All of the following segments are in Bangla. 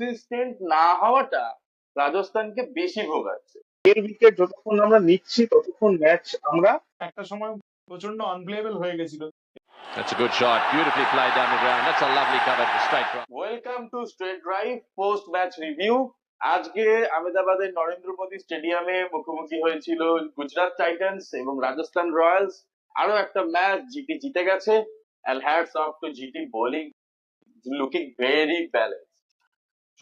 কনসিস্টেন্ট না হওয়াটা রাজস্থানকে বেশি ভোগাচ্ছে। এর উইকেট যতক্ষণ আমরা নিচ্ছি ততক্ষণ ম্যাচ আমরা একটা সময় প্রচন্ড আনপ্লেয়েবল হয়ে গেছিল। That's a good shot. Beautifully played down the ground. That's a lovely cover to straight drive. Welcome to straight drive post match review. আজকে আহমেদাবাদের নরেন্দ্র মোদী স্টেডিয়ামে মুখোমুখি হয়েছিল গুজরাট টাইটান্স এবং রাজস্থান রয়্যালস। আরো একটা ম্যাচ জিটি জিতে গেছে। and hats off to GT bowling, looking very balance.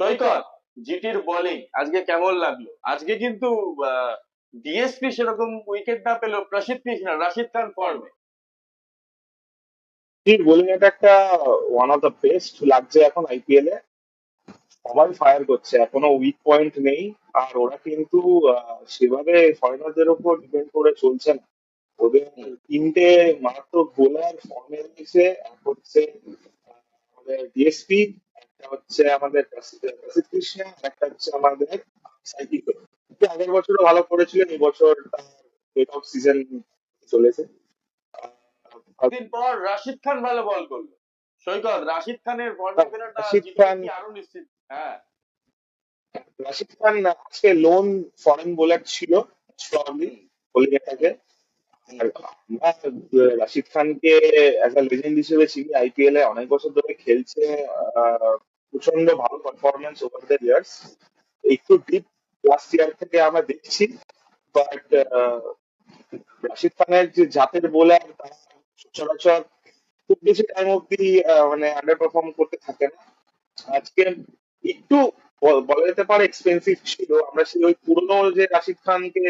Saikat, জিটির বোলিং আজকে কেমন লাগলো? আজকে কিন্তু ডিএসপি সেরকম উইকেট না পেলেও প্রসিদ্ধ কৃষ্ণা, রাশিদ খান ফর্মে। বোলিং এটা একটা ওয়ান অফ দ্য বেস্ট লাগছে এখন আইপিএল এ। সবাই ফায়ার করছে, এখনো উইক পয়েন্ট নেই। আর ওরা কিন্তু সেভাবে ফরেনারদের উপর ডিপেন্ড করে চলছে না। ওদের তিনটে মারাত্মক বোলার ফর্মে রয়েছে। এক হচ্ছে আমাদের ডিএসপি, একটা হচ্ছে আমাদের প্রসিদ্ধ কৃষ্ণা, একটা হচ্ছে আমাদের সাইকিক। আগের বছরও ভালো করেছিলেন, এবছর তার ব্রেক আউট সিজন চলেছে। দিন পর রাশিদ খান ভালো বল করলো। সৈকত, রাশিদ খানের ফর্মে ফেরাটা রাশিদ জিটি খান কি আরো নিশ্চিত? হ্যাঁ, রাশিদ খান আজকে লোন ফরেন বোলার ছিল বোলিং এটাকে। আর আমরা রাশিদ খানকে অ্যাজ আ লেজেন্ড হিসেবে চিনি, আইপিএল এ অনেক বছর ধরে খেলছে। প্রচন্ড ভালো পারফরমেন্স ওভার দ্য ইয়ার্স। একটু ডিপ লাস্ট ইয়ার থেকে আমরা দেখছি, বাট রাশিদ খানের যে জাতের বোলার তারা সচরাচর খুব বেশি টাইম অব্দি মানে আন্ডার পারফর্ম করতে থাকে না। আজকে একটু বলা যেতে পারে এক্সপেন্সিভ ছিল। আমরা সেই ওই পুরনো যে রাশিদ খানকে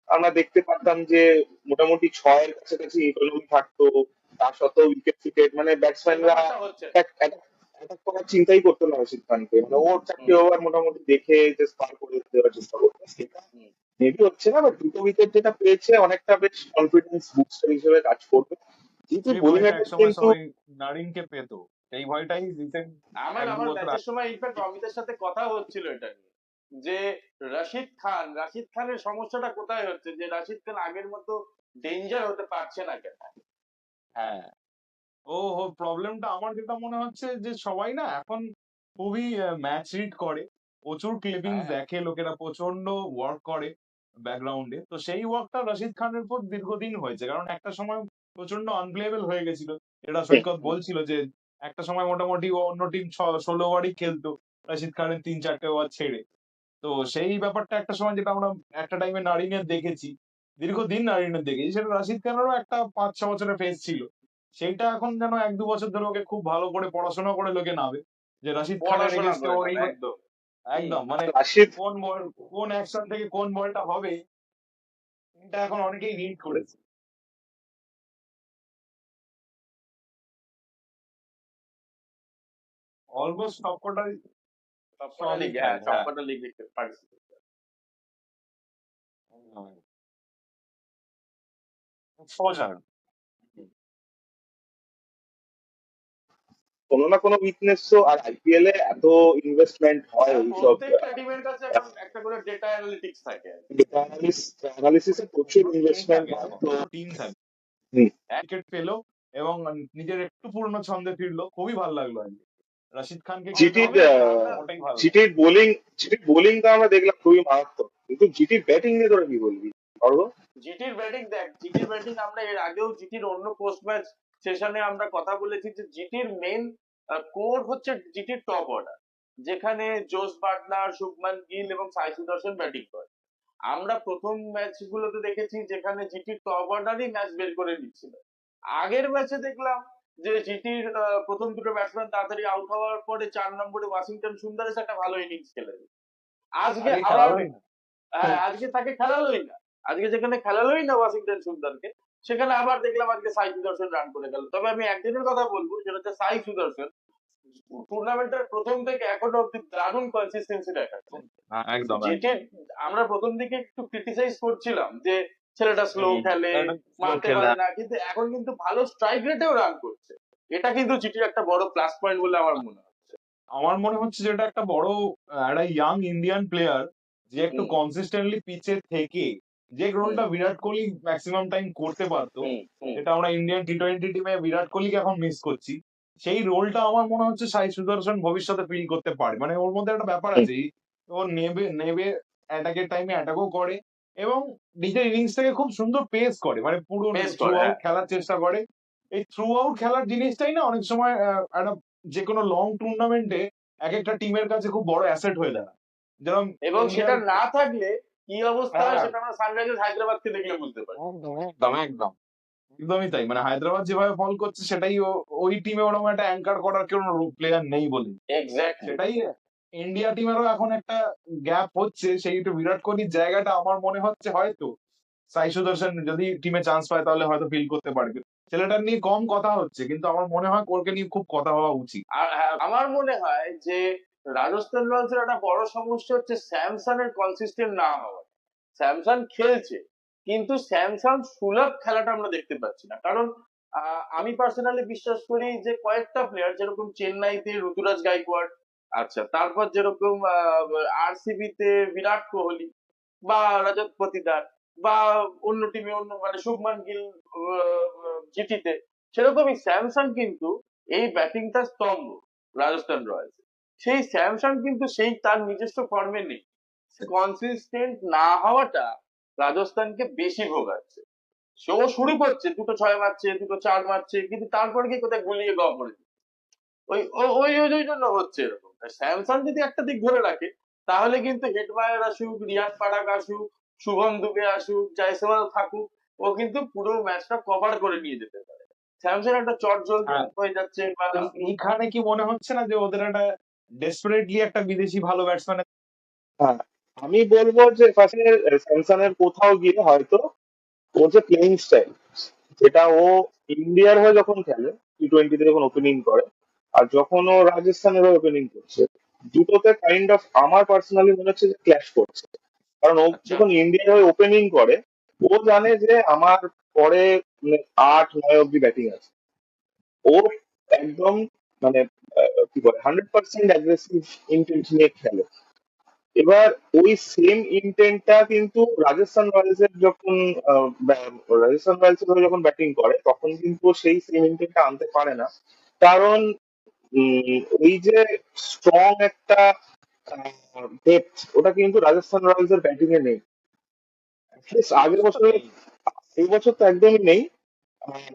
আমরা দেখতে পারতাম যে মোটামুটি ছয়ের কাছাকাছি ইকোনমি থাকতো, তার সত্ত্বেও উইকেট ফিকেট মানে ব্যাটসম্যানরা হচ্ছে অ্যাটাক করার চিন্তাই করতো না রাশিদ খানকে। মানে ওর চারটে ওভার মোটামুটি দেখে জাস্ট পার করে দেওয়ার চেষ্টা করতো। সেটা মেবি হচ্ছে না, বাট দুটো উইকেট যেটা পেয়েছে অনেকটা বেশ কনফিডেন্স বুস্টার হিসেবে কাজ করবে। কিন্তু এই বোলিং ভয়টা অ্যাটাক একসময় কিন্তু সবাই নারিনকে পেত, এই ভয়টাই রিসেন্ট আমার এক দু আমার বছর ম্যাচের সময় ইনফ্যাক্ট অমিতের সাথে কথা হচ্ছিল এটা নিয়ে, যে রাশিদ খানের সমস্যাটা কোথায় হচ্ছে, যে রাশিদ খান আগের মতো ডেঞ্জার হতে পারছে না কেন। হ্যাঁ, ও প্রবলেমটা আমার যেটা মনে হচ্ছে যে সবাই না এখন খুবই ম্যাচ রিড করে, প্রচুর ক্লিপিংস হ্যাঁ। দেখে, লোকেরা প্রচন্ড ওয়ার্ক করে ব্যাকগ্রাউন্ডে। তো সেই ওয়ার্কটা রশিদ খানের উপর দীর্ঘদিন হয়েছে, কারণ একটা সময় প্রচন্ড আনপ্লেয়েবল হয়ে গেছিল। এটা সৈকত বলছিল যে একটা সময় মোটামুটি ও অন্য টিম 16 ওভারই খেলতো রশিদ খানের 3-4টে ওভার ছেড়ে। তো সেই ব্যাপারটা একটা সময় যেটা আমরা একটা টাইমে নারিনের দেখেছি, দীর্ঘদিন নারিনের দেখেছি, সেটা রাশিদ খানেরও একটা 5-6 বছরের ফেজ ছিল। সেইটা এখন যেন 1-2 বছর ধরে ওকে খুব ভালো করে পড়াশোনা করে লোকে নামে, যে রাশিদ খানের পড়াশোনা এগেনস্টে করে ওর নেবে এই একদম। একদম মানে রাশিদ কোন বল, কোন অ্যাকশন থেকে কোন বলটা হবে, এটা এখন অনেকেই রিড করেছে। অলমোস্ট সবকটাই সবকটা লিগ, সবই হ্যাঁ খেলে, হ্যাঁ। সবকটা লিগ দেখতে পার্টিসিপেট। সোজা কোনো না কোনো উইকনেস তো। আর আইপিএল এ এত ইনভেস্টমেন্ট হয় এইসব প্রত্যেকটা টিমের কাছে এখন একটা করে ডেটা অ্যানালিটিক্স থাকে। ডেটা অ্যানালিসিসে প্রচুর টিম ইনভেস্টমেন্ট থাকে, হয়। এখন তো পুরো টিম থাকে। হুম, উইকেট পেলো এবং নিজের একটু পুরনো ছন্দে ফিরলো, খুবই ভালো লাগলো আজকে রাশিদ খানকে খেলতে জিটির হবে, ওটাই ভালো লাগলো। জিটির বোলিং তো আমরা দেখলাম খুবই মারাত্মক, কিন্তু জিটির ব্যাটিং নিয়ে তোরা কি বলবি অর্ঘ? জিটির ব্যাটিং দেখ, জিটির ব্যাটিং আমরা এর আগেও জিটির অন্য পোস্ট ম্যাচ সেশনে আমরা কথা বলেছি যে জিটির মেন কোর হচ্ছে জিটির টপ অর্ডার, যেখানে জোস বাটলার, শুভমান গিল এবং সাই সুদর্শন ব্যাটিং করে। আমরা প্রথম ম্যাচ গুলোতে দেখেছি যেখানে জিটির টপ অর্ডারই ম্যাচ বের করে দিচ্ছিল। আগের ম্যাচে দেখলাম যে জিটির প্রথম দুটো ব্যাটসম্যান তাড়াতাড়ি আউট হওয়ার পরে 4 নম্বরে ওয়াশিংটন সুন্দরের একটা ভালো ইনিংস খেলে দিল। আজকে আগে আবার খেলালোই না। আজকে তাকে খেলালোই না। আজকে যেখানে খেলালোই না ওয়াশিংটন সুন্দরকে, সেখানে আবার দেখলাম আজকে সাই সুদর্শন রান করে গেল। তবে আমি একদিনের কথা বলবো, সেটা হচ্ছে সাই সুদর্শন টুর্নামেন্টের প্রথম থেকে এখনো অব্দি দারুণ কনসিস্টেন্সি দেখাচ্ছে। একদম যেটি আমরা প্রথম দিকে একটু ক্রিটিসাইজ করছিলাম যে ছেলেটা স্লো খেলে, মারতে পারে না, কিন্তু এখন কিন্তু ভালো স্ট্রাইক রেটেও রান করছে। এটা কিন্তু জিটির একটা বড় প্লাস পয়েন্ট বলে আমার মনে হয়। আমার মনে হচ্ছে যেটা একটা বড় একটা ইয়াং ইন্ডিয়ান প্লেয়ার যে একটু কনসিস্টেন্টলি পিচে থেকে যে রোলটা বিরাট কোহলি ম্যাক্সিমাম টাইম করতে পারতো, এটা আমরা ইন্ডিয়ান টি-20 টিমে বিরাট কোহলিকে এখন মিস করছি। সেই রোলটা আমার মনে হচ্ছে সাই সুদর্শন ভবিষ্যতে ফিল করতে পারে। মানে ওর মধ্যে একটা ব্যাপার হুম, আছে, ও নেবে নেবে অ্যাটাকের টাইমে অ্যাটাকও করে এবং নিজের ইনিংসটাকে খুব সুন্দর পেস করে, মানে পুরো পেস থ্রু করে, আউট হ্যাঁ। খেলার চেষ্টা করে। এই থ্রু আউট খেলার জিনিসটাই না অনেক সময় একটা যে কোনো লং টুর্নামেন্টে এক একটা টিমের কাছে খুব বড় অ্যাসেট হয়ে দাঁড়ায়। যেরকম এবং ইন্ডিয়ার, সেটা না থাকলে কি অবস্থা হয় হ্যাঁ, সেটা আমরা সানরাইজার্স হায়দ্রাবাদকে দেখলে বুঝতে পারি। একদম একদম একদম একদমই তাই। মানে হায়দ্রাবাদ যেভাবে ফল করছে সেটাই ওই টিমে ওরকম একটা অ্যাঙ্কার করার কোনো প্লেয়ার নেই বলে। এক্স্যাক্টলি। সেটাই ইন্ডিয়া টিমেরও এখন একটা গ্যাপ হচ্ছে, সেই একটু বিরাট কোহলির জায়গাটা আমার মনে হচ্ছে হয়তো সাই সুদর্শন যদি টিমে চান্স পায় তাহলে হয়তো ফিল করতে পারবে। ছেলেটার নিয়ে কম কথা হচ্ছে কিন্তু আমার মনে হয় ওকে নিয়ে খুব কথা হওয়া উচিত। আর হ্যাঁ, আমার মনে হয় যে রাজস্থান রয়্যালসের একটা বড় সমস্যা হচ্ছে স্যামসনের কনসিস্টেন্ট না হওয়া। স্যামসন খেলছে, কিন্তু স্যামসন সুলভ খেলাটা আমরা দেখতে পাচ্ছি না। কারণ আমি পার্সোনালি বিশ্বাস করি যে কয়েকটা প্লেয়ার যেরকম চেন্নাইতে ঋতুরাজ গাইকোয়াড়, আচ্ছা তারপর যেরকম আরসিবি তে বিরাট কোহলি বা রজত পতিদার, বা অন্য টিমে অন্য মানে শুভমান গিল জিটিতে, সেরকমই স্যামসন কিন্তু এই ব্যাটিংটা স্তম্ভ রাজস্থান রয়্যালস। সেই স্যামসন কিন্তু সেই তার নিজস্ব ফর্মে নেই। কনসিস্টেন্ট না হওয়াটা রাজস্থানকে বেশি ভোগাচ্ছে। সেও শুরু করছে, দুটো ছয় মারছে, দুটো চার মারছে, কিন্তু তারপরে কি কোথায় গুলিয়ে গ করে দিচ্ছে। ওই ওই ওই ওই জন্য হচ্ছে এরকম। স্যামসন যদি একটা দিক ধরে রাখে, তাহলে কিন্তু হেডমায়ার আসুক, রিয়ান পারাগ আসুক, শুভম দুবে আসুক, জয়সওয়াল থাকুক, ও কিন্তু পুরো ম্যাচটা কভার করে নিয়ে যেতে পারে। স্যামসন একটা চট জলদি হ্যাঁ, হয়ে যাচ্ছে বা এইখানে কি মনে হচ্ছে না যে ওদের একটা ডেসপারেটলি একটা বিদেশি ভালো ব্যাটসম্যান? হ্যাঁ, আমি বলবো যে ফার্স্টে স্যামসনের কোথাও গিয়ে হয়তো ওর যে প্লেইং স্টাইল, যেটা ও ইন্ডিয়ার হয়ে যখন খেলে টি-20 যখন ওপেনিং করে, আর যখন ও রাজস্থানের হয়ে ওপেনিং করছে, দুটোতে কাইন্ড অফ আমার পার্সোনালি মনে হচ্ছে যে ক্ল্যাশ করছে। কারণ ও আচ্ছা যখন ইন্ডিয়ার হয়ে ওপেনিং করে, ও জানে যে আমার পরে 8-9 অব্দি ব্যাটিং আছে। ও একদম মানে কি বলে 100% অ্যাগ্রেসিভ ইন্টেন্ট নিয়ে খেলে। এবার ওই সেম ইন্টেন্টটা কিন্তু রাজস্থান রয়্যালস এর যখন রাজস্থান রয়্যালস এর হয়ে যখন ব্যাটিং করে তখন কিন্তু সেই সেম ইন্টেন্টটা আনতে পারে না। কারণ ওই যে স্ট্রং একটা ডেপথ, ওটা কিন্তু রাজস্থান রয়্যালস এর ব্যাটিং এ নেই। At least এই আগের বছর তো বছর, নেই। এই বছর তো একদমই নেই।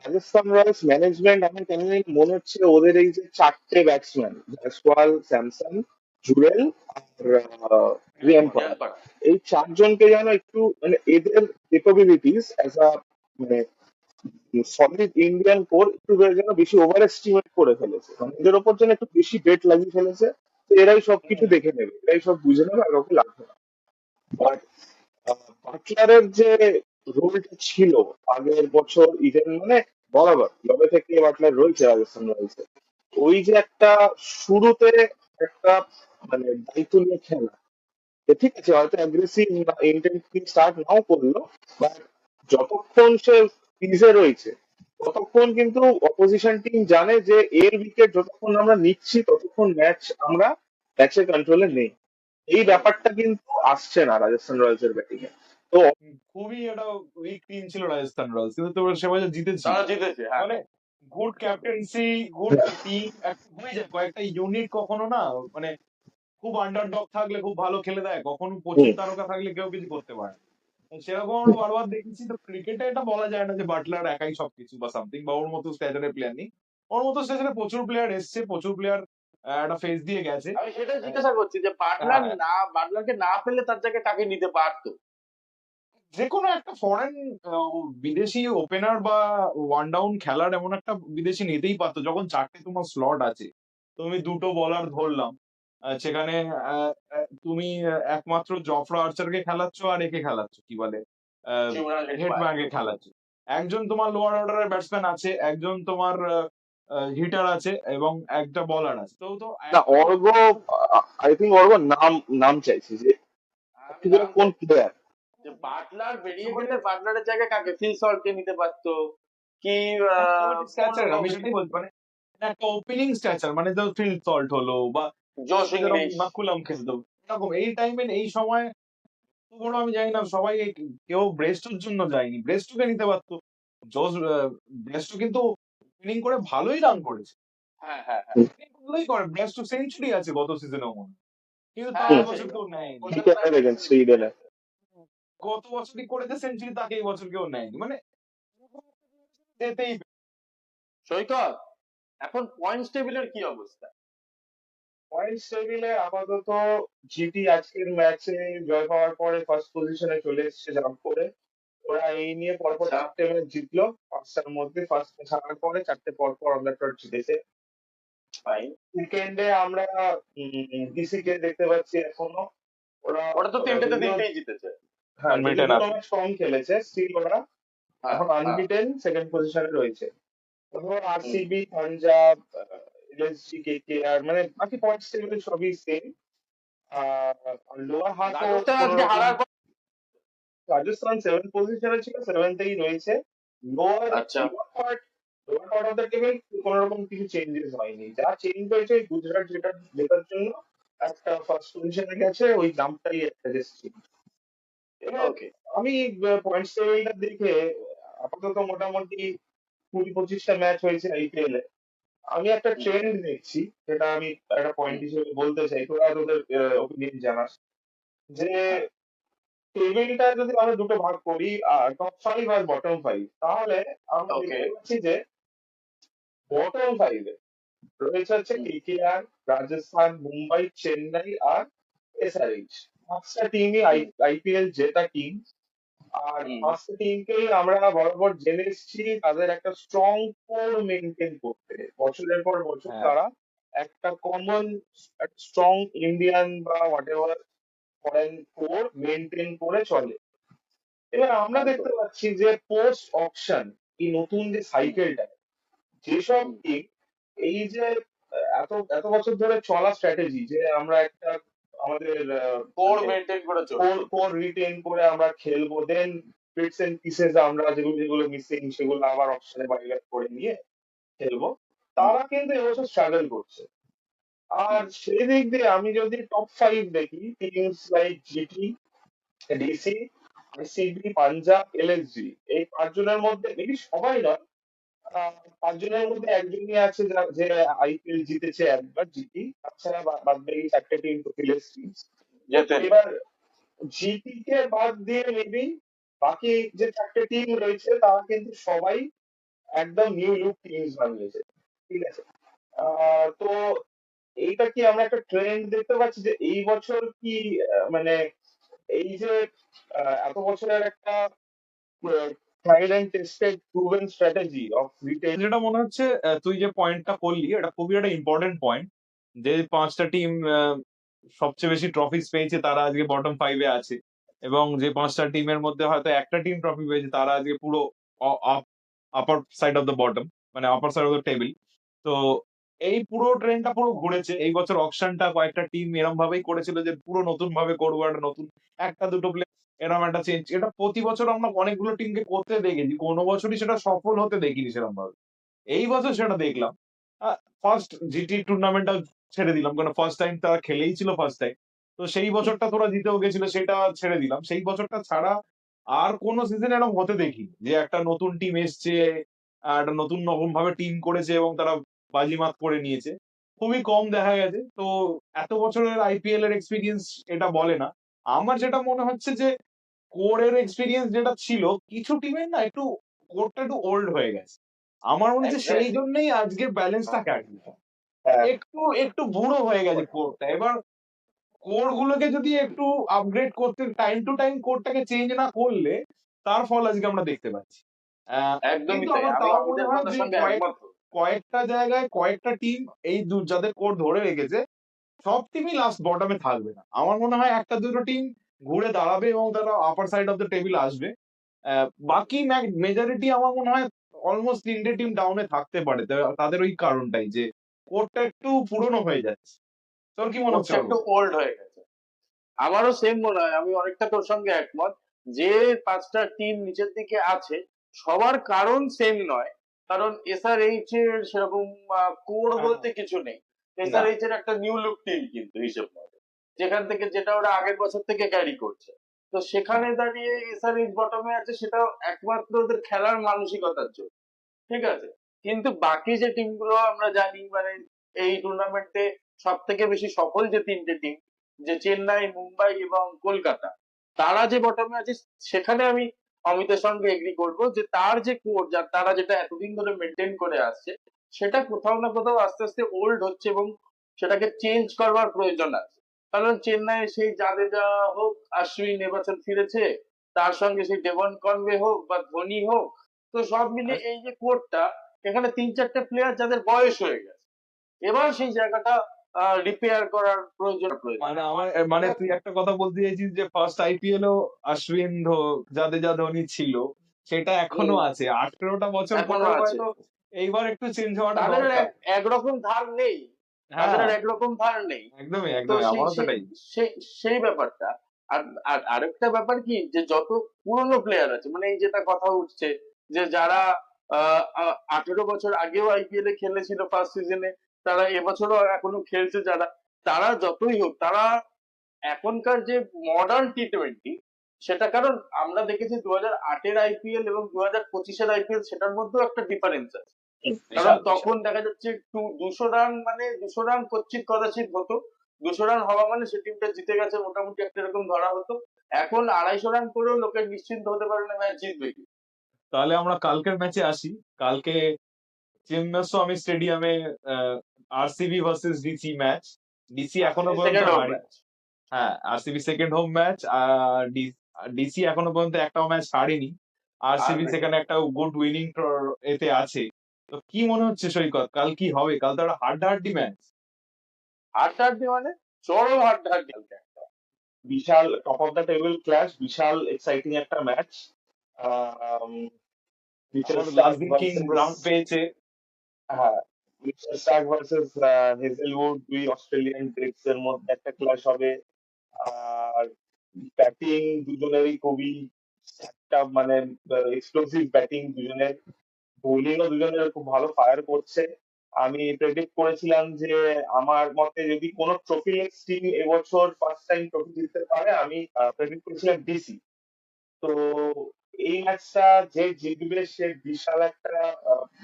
রাজস্থান রয়্যালস ম্যানেজমেন্ট আমার কেন জানি মনে হচ্ছে ওদের এই যে চারটে ব্যাটসম্যান, জয়সওয়াল, স্যামসন, জুরেল আর রিয়ান রিয়ান পরাগ, পারাগ। এই চারজনকে যেন একটু মানে এদের কেপাবিলিটিস অ্যাজ আ মানে সলিড ইন্ডিয়ান কোর একটু যেন বেশি ওভার এস্টিমেট করে ফেলেছে, মানে এদের ওপর যেন একটু বেশি বেট লাগিয়ে ফেলেছে। তো এরাই সবকিছু দেখে নেবে, এরাই সব বুঝে নেবে, আর কাউকে লাগবে না। বাট বাটলারের যে রোলটা ছিল আগের বছর ইভেন মানে বরাবর লবে থেকে বাটলার রয়েছে রাজস্থান রয়্যালসে, ওই যে একটা শুরুতে একটা মানে দায়িত্ব নিয়ে খেলা, ঠিক আছে হয়তো অ্যাগ্রেসিভ ইন্টেন্ট স্টার্ট নাও করলো, বাট যতক্ষণ সে ক্রিজে রয়েছে ততক্ষণ কিন্তু অপোজিশন টিম জানে যে এর উইকেট যতক্ষণ আমরা নিচ্ছি ততক্ষণ আমরা ম্যাচের কন্ট্রোলে নেই। এই ব্যাপারটা কিন্তু আসছে না রাজস্থান রয়্যালস এর ব্যাটিং এ। তো খুবই একটা উইক টিম ছিল রাজস্থান রয়্যালস, কিন্তু তোমরা সে বছর জিতেছিল। তারা জিতেছে, হ্যাঁ। মানে গুড ক্যাপ্টেন্সি, গুড টিম হয়ে যায় কয়েকটা ইউনিট কখনো না, মানে খুব আন্ডারডগ থাকলে খুব ভালো খেলে দেয়, কখনো প্রচুর হুম, তারকা থাকলে কেউ কিছু করতে পারে না। তো সেরকম আমরা বারবার দেখেছি। তো ক্রিকেটে এটা বলা যায় না যে বাটলার একাই সবকিছু বা সামথিং, বা ওর মতো স্ট্যাচারের প্লেয়ার নেই। ওর মতো স্ট্যাচারে প্রচুর প্লেয়ার এসছে, প্রচুর প্লেয়ার একটা ফেস দিয়ে গেছে। আমি সেটা জিজ্ঞাসা করছি যে বাটলার হ্যাঁ, না, বাটলারকে না পেলে তার জায়গায় কাকে নিতে পারতো। যে কোনো একটা ফরেন বিদেশি ওপেনার বা ওয়ান ডাউন খেলার এমন একটা বিদেশি নিতেই পারতো, যখন চারটে তোমার স্লট আছে, তুমি দুটো বলার ধরলাম, সেখানে তুমি একমাত্র জফরা আর্চারকে খেলাচ্ছ আর একে খেলাচ্ছ কি বলে শিবরাজ হেটমায়ার। হেডম্যানকে খেলাচ্ছ। একজন তোমার লোয়ার অর্ডারের ব্যাটসম্যান আছে, একজন তোমার হিটার আছে এবং একটা বলার আছে। তো তো না একটা অর্গ, আই থিঙ্ক অর্গ নাম নাম চাইছি যে আমি particular নাম কোন চাইছি প্লেয়ার। যে বাটলার বেরিয়ে মানে গেলে বাটলারের জায়গায় কাকে, ফিল সল্টকে নিতে পারতো কি স্ট্যাচার, আমি কোনোভাবে সেটাই বলছি। মানে একটা ওপেনিং স্ট্যাচার, মানে ধর ফিল্ড সল্ট হলো বা জোশ যেরকম ইংলিশ। মাকুলাম খেলতো, এরকম এই টাইমে এই সময় বড় আমি জানি না সবাই কেউ ব্রেস্টোর জন্য যায়নি, ব্রেস্টোকে নিতে পারতো। জোস ব্রেস্টো কিন্তু ওপেনিং করে ভালোই রান করেছে। হ্যাঁ হ্যাঁ হ্যাঁ ভালোই করে, বেস্ট সেঞ্চুরি আছে গত সিজনেও মনে হয়। কিন্তু হ্যাঁ তার হুম, বছর সেই কেউ নেয়নি। উইকেটে দেখেন সুইডেনে। গত বছরই করেছে সেঞ্চুরি, তাকে এই বছর কেউ নেয়নি, মানে যেতেই সৈকত, এখন পয়েন্টস টেবিলের কি অবস্থা? পয়েন্টস টেবিলে আপাতত জিটি আজকের ম্যাচে জয় পাওয়ার পরে ফার্স্ট পজিশনে চলে এসেছে জাম্প করে। ওরা এই নিয়ে পরপর আচ্ছা, 4টে ম্যাচ জিতলো, 5টার মধ্যে ফার্স্ট ম্যাচ হারার পরে 4টে পরপর আমরা জিতেছে। ফাইন। উইকেন্ডে আমরা ডিসি কে দেখতে পাচ্ছি এখনো। ওরা ওরা তো তিনটেতে যদিও তিনটেই জিতেছে। হ্যাঁ যদিও আনবিটেন দুটো আছে। ম্যাচ কম খেলেছে, স্টিল ওরা হ্যাঁ এখন হ্যাঁ আনবিটেন সেকেন্ড পজিশনে রয়েছে। তারপর হুম। আরসিবি, পাঞ্জাব, এলএসজি, কেকেআর, মানে বাকি পয়েন্টস টেবিলে সবই সেম। আর লোয়ার হাতও রাজস্থান কোন আজকে রকম। হারার পর, রাজস্থান সেভেন পজিশনে ছিল, সেভেন্থেই রয়েছে। লোয়ার আচ্ছা lower part lower part of the table কোন রকম কিছু চেঞ্জেস হয়নি। যা চেঞ্জ হয়েছে গুজরাট যেটা জেতার জন্য একটা ফার্স্ট পজিশনে গেছে, ওই নামটাই একটা জাস্ট। এবার ওকে। আমি পয়েন্টস টেবিলটা দেখে আপাতত মোটামুটি 20-25টা ম্যাচ হয়েছে আইপিএল এ, আমি একটা ট্রেন্ড দেখছি, যেটা আমি একটা পয়েন্ট হিসেবে বলতে চাই, তোরা তোদের ওপিনিয়ন জানাস। যে হ্যাঁ টেবিলটা যদি আমরা দুটো ভাগ করি, টপ 5 আর বটম 5, তাহলে আমরা ওকে। দেখতে পাচ্ছি যে বটম 5 এ রয়েছে হচ্ছে কেকেআর, রাজস্থান, মুম্বাই, চেন্নাই আর এসআরএইচ। 5টা টিমই আইপিএল জেতা টিম। আর 5টা টিমকেই আমরা বরাবর জেনে এসেছি তাদের একটা স্ট্রং কোর মেনটেন করতে, বছরের পর বছর হ্যাঁ, তারা একটা কমন স্ট্রং ইন্ডিয়ান বা what ever foreign core maintain করে চলে। এবার আমরা একদম। দেখতে পাচ্ছি যে পোস্ট অকশন, এই নতুন যে সাইকেলটা, যেসব টিম এই যে এত এত বছর ধরে চলা স্ট্র্যাটেজি যে আমরা একটা আমাদের কোর মানে মেনটেন করে চলছে। কোর রিটেন করে আমরা খেলবো, দেন বিটস এন্ড পিসেস আমরা যেগুলো যেগুলো মিসিং সেগুলো আবার অপশনে বাইরে করে নিয়ে খেলবো, তারা কিন্তু এবছর স্ট্রাগল করছে। আর সেই দিক দিয়ে আমি যদি টপ 5 দেখি, teams like GT, DC, RCB, Punjab, LSG, এই 5 জনের মধ্যে দেখি সবাই নয়, 5 জনের মধ্যে একজনই আছে যে আইপিএল জিতেছে একবার, জিটি। তাছাড়া বাদ বাকি 4টে টিম তো প্লেস টিম। যেতেন। এবার জিটি কে বাদ দিয়ে মেবি বাকি যে 4টে টিম রয়েছে তারা কিন্তু সবাই একদম নিউ লুক টিমস বানিয়েছে, ঠিক আছে। তো এইটা কি আমরা একটা ট্রেন্ড দেখতে পাচ্ছি যে এই বছর কি মানে এই যে এত বছরের একটা tried and tested proven strategy of written. যেটা মনে হচ্ছে তুই যে পয়েন্টটা করলি এটা খুবই একটা ইম্পর্টেন্ট পয়েন্ট, যে 5টা টিম সবচেয়ে বেশি ট্রফিস পেয়েছে তারা আজকে বটম 5-এ আছে, এবং যে 5টা টিমের মধ্যে হয়তো একটা টিম ট্রফি পেয়েছে তারা আজকে পুরো upper side of the bottom, মানে upper side of the table. তো এই পুরো ট্রেনটা পুরো ঘুরেছে এই বছর। অকশনটা কয়েকটা টিম এরম ভাবেই করেছিল যে পুরো নতুন ভাবে করবো, একটা নতুন একটা দুটো প্লেয়ার এরম একটা চেঞ্জ। এটা প্রতি বছর আমরা অনেকগুলো টিমকে করতে দেখেছি, কোনো বছরই সেটা সফল হতে দেখিনি সেরকম ভাবে। এই বছর সেটা দেখলাম। ফার্স্ট জিটি টুর্নামেন্টটা ছেড়ে দিলাম, কারণ ফার্স্ট টাইম তারা খেলেই ছিল ফার্স্ট টাইম। তো সেই বছরটা তোরা জিতেও গেছিল, সেটা ছেড়ে দিলাম। সেই বছরটা ছাড়া আর কোন সিজন এরকম হতে দেখি যে একটা নতুন টিম এসছে, একটা নতুন রকম ভাবে টিম করেছে এবং তারা বাজিমাত করে নিয়েছে, খুবই কম দেখা গেছে। তো এত বছরের আইপিএল এর এক্সপিরিয়েন্স এটা বলে না। আমার যেটা মনে হচ্ছে যে কোরের এক্সপিরিয়েন্স যেটা ছিল কিছু টিমের না, একটু কোরটা একটু ওল্ড হয়ে গেছে। আমার মনে হচ্ছে সেই এক্স্যাক্টলি। জন্যই আজকে ব্যালেন্সটা কাটবে, হ্যাঁ, একটু একটু বুড়ো হয়ে গেছে কোরটা। এবার কোর গুলোকে যদি একটু আপগ্রেড করতে, টাইম টু টাইম কোরটাকে চেঞ্জ না করলে তার ফল আজকে আমরা দেখতে পাচ্ছি। একদমই কিন্তু তাই, আমার আমি তাও মনে অমিতের হয় কথার যে সঙ্গে একমত। কয়েকটা জায়গায় কয়েকটা টিম এই যাদের কোর ধরে রেখেছে সব টিমই লাস্ট বটমে থাকবে না। আমার মনে হয় একটা দুটো টিম ঘুরে দাঁড়াবে এবং তারা আপার সাইড অফ দ্য টেবিল আসবে। বাকি মেজরিটি আমার মনে হয় অলমোস্ট 3টে টিম ডাউনে থাকতে পারে। তাদের ওই কারণটাই যে কোরটা একটু পুরনো হয়ে যাচ্ছে। তোর কি মনে হচ্ছে কোচটা অর্ক? একটু ওল্ড হয়ে গেছে। আমারও সেম মনে হয়, আমি অনেকটা তোর সঙ্গে একমত। যে 5টা টিম নিচের দিকে আছে সবার কারণ সেম নয়, কারণ এসআরএইচ এর সেরকম কোর বলতে কিছু নেই। না, এসআরএইচ এর একটা নিউ লুক টিম কিন্তু হিসেব মতে, যেখান থেকে যেটা ওরা আগের বছর থেকে ক্যারি করছে। তো সেখানে দাঁড়িয়ে এসআরএইচ বটমে আছে, সেটাও একমাত্র ওদের খেলার মানসিকতার জন্য। ঠিক আছে। কিন্তু বাকি যে টিমগুলো আমরা জানি, মানে এই টুর্নামেন্টে সব থেকে বেশি সফল যে তিনটে টিম, যে চেন্নাই, মুম্বাই এবং কলকাতা, তারা যে বটমে আছে, সেখানে আমি অমিতের সঙ্গে এগ্রি করবো যে তার যে কোর, যা তারা যেটা এতদিন ধরে মেনটেন করে আসছে, সেটা কোথাও না কোথাও আস্তে আস্তে ওল্ড হচ্ছে এবং সেটাকে চেঞ্জ করবার প্রয়োজন আছে। কারণ চেন্নাই সেই জাদেজা হোক, অশ্বিন এবছর ফিরেছে, তার সঙ্গে সেই ডেভন কনওয়ে হোক বা ধোনি হোক, তো সব মিলে এই যে কোরটা, এখানে 3-4টে প্লেয়ার যাদের বয়স হয়ে গেছে, এবার সেই জায়গাটা রিপেয়ার করার প্রয়োজন মানে আছে। আমার মানে তুই একটা কথা বলতে চাইছিস যে ফার্স্ট আইপিএলও অশ্বিন জাদেজা ধোনি ছিল, সেটা এখনো হম, আছে 18টা বছর এখনো পরেও আছে। হয়তো এইবার একটু চেঞ্জ হওয়াটা তাদের আর দরকার। একরকম ধার নেই, তাদের হ্যাঁ, আর একরকম ধার নেই। একদমই তো একদমই সেই আমারও সেই সেটাই। সেই সেই ব্যাপারটা। আর আর আরেকটা ব্যাপার কি, যে যত পুরনো প্লেয়ার আছে, মানে এই যেটা কথা উঠছে, যে যারা 18 বছর আগেও আইপিএল এ খেলেছিল ফার্স্ট সিজনে, তারা এবছরও এখনো খেলছে যারা, তারা যতই হোক, তারা এখনকার যে মডার্ন টি-20, সেটা, কারণ আমরা দেখেছি 2008-এর আইপিএল এবং 2025-এর আইপিএল, সেটার মধ্যেও একটা ডিফারেন্স আছে। কারণ বিশাল বিশাল। তখন দেখা যাচ্ছে 200 রান, মানে 200 রান কচ্ছিৎ কদাচিৎ হতো, 200 রান হওয়া মানে সে টিমটা জিতে গেছে মোটামুটি, একটা এরকম ধরা হতো। এখন 250 রান করেও লোকের নিশ্চিন্ত হতে পারে না ম্যাচ জিতবে কি। তাহলে আমরা কালকের ম্যাচে আসি। কালকে চিন্নাস্বামী স্টেডিয়ামে RCB versus DC match. DC এখনো পর্যন্ত সেকেন্ড হোম হারি ম্যাচ। হ্যাঁ, আরসিবি সেকেন্ড হোম ম্যাচ। আর ডিসি এখনো পর্যন্ত একটাও ম্যাচ হারেনি। আর আরসিবি সেখানে একটা গুড উইনিং এতে আছে। তো কি মনে হচ্ছে সৈকত, কাল কি হবে? কাল তো একটা হাড্ডাহাড্ডি ম্যাচ। হাড্ডাহাড্ডি মানে চরম হাড্ডাহাড্ডি কালকে। বিশাল top of the table class, বিশাল এক্সাইটিং একটা ম্যাচ। মিচেল আমার লাস্ট স্টার্ক দিন কিং ভার্সেস, রাউন্ড পেয়েছে। হ্যাঁ, মিচেল স্টার্ক ভার্সেস হেজেলউড, দুই অস্ট্রেলিয়ান গ্রেটস এর মধ্যে একটা ক্লাস হবে। আর ব্যাটিং দুজনেরই খুবই একটা মানে এক্সপ্লোসিভ ব্যাটিং দুজনের, বোলিংও দুজনের খুব ভালো ফায়ার করছে। আমি প্রেডিক্ট করেছিলাম যে আমার মতে যদি কোনো ট্রফি টিম এবছর ফার্স্ট টাইম ট্রফি জিততে পারে, আমি প্রেডিক্ট করেছিলাম ডিসি। তো এই ম্যাচটা যে জিতবে সে বিশাল একটা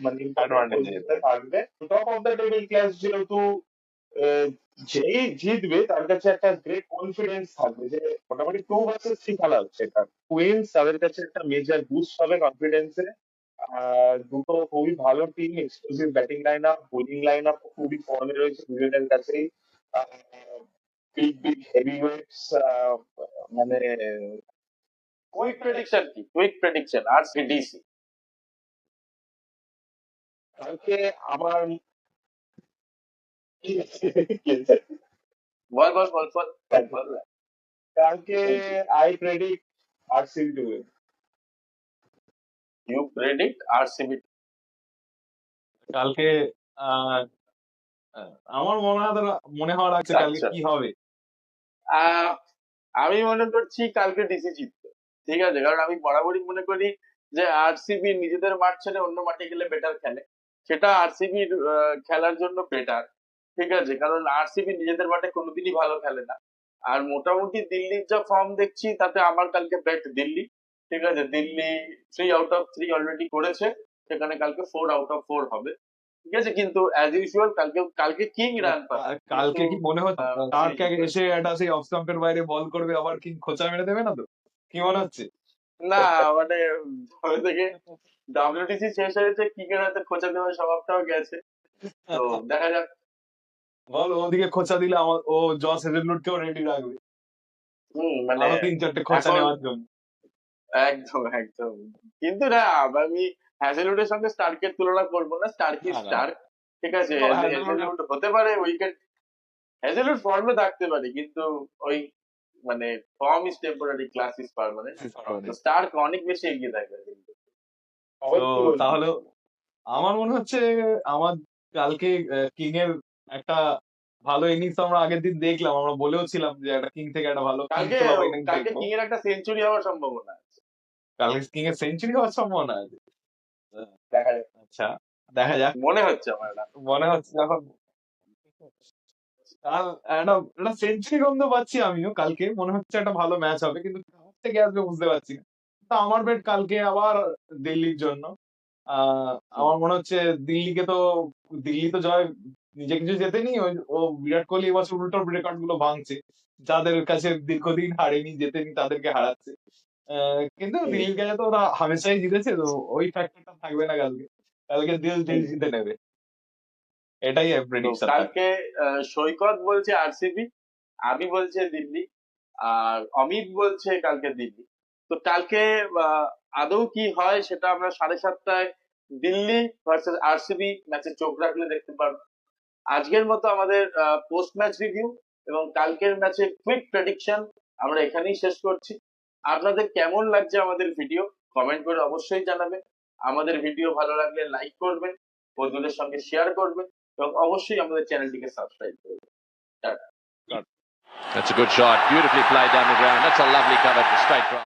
মানে ইম্পর্টেন্ট অ্যাডভান্টেজ যেতে পজিশনে থাকবে। Top of the table class যেহেতু, আহ, যেই জিতবে তার কাছে একটা গ্রেট কনফিডেন্স থাকবে যে মোটামুটি 2 ভার্সেস 3 খেলা হচ্ছে, এটা কুইন্স, তাদের কাছে একটা মেজর বুস্ট হবে কনফিডেন্সে। আর দুটো খুবই ভালো team, exclusive batting line up, bowling line up খুবই ফর্মে রয়েছে দুজনের কাছেই। বিগ বিগ হেভি ওয়েটস, মানে কুইক প্রেডিকশন কি, কুইক প্রেডিকশন আর সিডিসি। কালকে আমার বল বল বল বল বল। কালকে শুনছি। I predict RCB to win. You predict RCB. কালকে আহ আমার মনে হওয়া লাগছে কালকে আচ্ছা, কি হবে। আহ, আমি মনে করছি কালকে ডিসি জিতবে। ঠিক আছে, কারণ আমি বরাবরই মনে করি যে আরসিবি নিজেদের মাঠ ছেড়ে অন্য মাঠে গেলে বেটার খেলে, সেটা আরসিবির খেলার জন্য বেটার। ঠিক আছে, কারণ আরসিবি নিজেদের মাঠে কোনোদিনই ভালো খেলে না। আর মোটামুটি দিল্লির যা ফর্ম দেখছি, তাতে আমার কালকে বেট দিল্লি। ঠিক আছে, দিল্লি 3 আউট অফ 3 অলরেডি করেছে, সেখানে কালকে 4 আউট অফ 4 হবে। ঠিক আছে, কিন্তু অ্যাজ ইউজুয়াল কালকে কালকে কিং রান পাবে, কিন্তু কালকে কি মনে হচ্ছে সেই স্টার্ক এসে একটা সেই অফ স্টাম্পের বাইরে বল করবে, আবার কিং খোঁচা মেরে দেবে না তো? কি মনে হচ্ছে? না, মানে যবে থেকে ডাব্লিউটিসি শেষ হয়েছে, কিকের হাতে খোঁচা দেওয়ার স্বভাবটাও গেছে। তো দেখা যাক। বল ওদিকে খোঁচা দিলে ও জস হেজেলউডকেও রেডি রাখবে মানে আরো 3-4টে খোঁচা এখন নেওয়ার জন্য। একদম একদম। কিন্তু না, আমি হ্যাজেলউডের সঙ্গে স্টার্কের তুলনা করবো না, স্টার্ক ইজ না না, স্টার্ক। ঠিক আছে, হ্যাজেলউড হ্যাজেলউড হতে পারে উইকেট, হ্যাজেলউড ফর্মে থাকতে পারে, কিন্তু ওই মানে form is temporary, class is permanent. তো স্টার্ক অনেক বেশি এগিয়ে থাকবে কিন্তু। তো তাহলে আমার মনে হচ্ছে আমার কালকে কিং এর একটা ভালো ইনিংস আমরা আগের দিন দেখলাম, আমরা বলেও ছিলাম যে একটা কিং থেকে একটা ভালো কিংস কালকে ক্লাব ইনিংস কালকে দেখবো। কিং এর একটা সেঞ্চুরি হওয়ার সম্ভাবনা আছে। কালকে কিং এর সেঞ্চুরি হওয়ার সম্ভাবনা আছে। দেখা যাক। আচ্ছা, দেখা যাক। মনে হচ্ছে আমার না। মনে হচ্ছে যখন কাল একটা একটা সেঞ্চুরি গন্ধ পাচ্ছি আমিও, কালকে মনে হচ্ছে একটা ভালো ম্যাচ হবে, কিন্তু কার থেকে আসবে বুঝতে পারছি না। তো আমার বেট কালকে আবার দিল্লির জন্য। আমার মনে হচ্ছে দিল্লি তো জয় নিজে কিছু জেতেনি, ও বিরাট কোহলি এবছর উল্টো রেকর্ড গুলো ভাঙছে, যাদের কাছে দীর্ঘদিন হারেনি জেতেনি তাদেরকে হারাচ্ছে। কিন্তু হুম, দিল্লির কাছে তো ওরা হামেশাই জিতেছে, তো ওই ফ্যাক্টরটা থাকবে না কালকে। কালকে দিল হুম, জিতে নেবে, এটাই তো প্রেডিকশন থাকবে। কালকে সৈকত বলছে আরসিবি, আমি বলছে দিল্লি, আর অমিত বলছে কালকে দিল্লি। তো কালকে আহ, আদৌ কি হয় সেটা আমরা 7:30টায় দিল্লি ভার্সেস আরসিবি ম্যাচে চোখ রাখলে দেখতে পারবো। আজকের মতো আমাদের পোস্ট ম্যাচ রিভিউ এবং কালকের ম্যাচের কুইক প্রেডিকশন আমরা এখানেই শেষ করছি। আপনাদের কেমন লাগছে আমাদের ভিডিও কমেন্ট করে অবশ্যই জানাবেন। আমাদের ভিডিও ভালো লাগলে লাইক করবেন, বন্ধুদের সঙ্গে শেয়ার করবেন এবং অবশ্যই আমাদের চ্যানেলটিকে সাবস্ক্রাইব করবেন। Tata. That's a good shot. Beautifully played down the ground. That's a lovely cover to straight drive.